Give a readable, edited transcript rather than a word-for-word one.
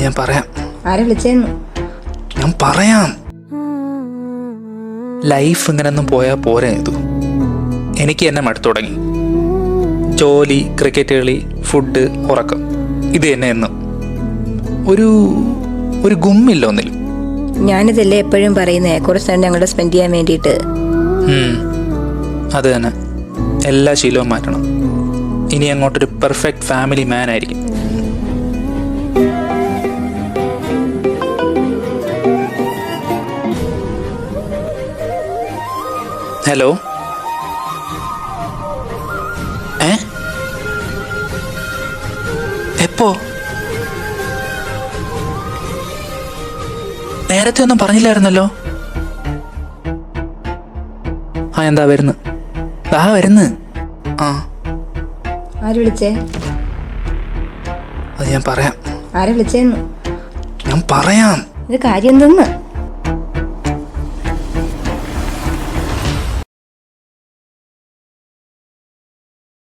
ഞാൻ പറയാം. ആരെ വിളിച്ചേന്ന്? ഞാൻ പറയാം. ലൈഫ് ഇങ്ങനൊന്നും പോയാൽ പോരെ ഇതു. എനിക്ക് എന്നെ മടുത്തു തുടങ്ങി. ജോലി, ക്രിക്കറ്റ് കളി, ഫുഡ്, ഉറക്കം, ഇത് തന്നെ എന്നും. ഒരു ഗുമ്മില്ല ഒന്നിലും. ഞാനിതല്ലേ എപ്പോഴും പറയുന്നേ, കുറച്ച് നേരം ഞങ്ങളുടെ സ്പെൻഡ് ചെയ്യാൻ വേണ്ടിയിട്ട്. അത് തന്നെ. എല്ലാ ശീലവും മാറ്റണം. ഇനി അങ്ങോട്ടൊരു പെർഫെക്റ്റ് ഫാമിലി മാൻ ആയിരിക്കും. ഹലോ, എപ്പോ? നേരത്തെ ഒന്നും പറഞ്ഞില്ലായിരുന്നല്ലോ. എന്താ വരുന്നു? വരുന്നു. ആര് വിളിച്ചേ? അത് ഞാൻ പറയാം. ആരെ വിളിച്ചേന്ന്? ഞാൻ പറയാം. ഇത് കാര്യം എന്തെന്ന്?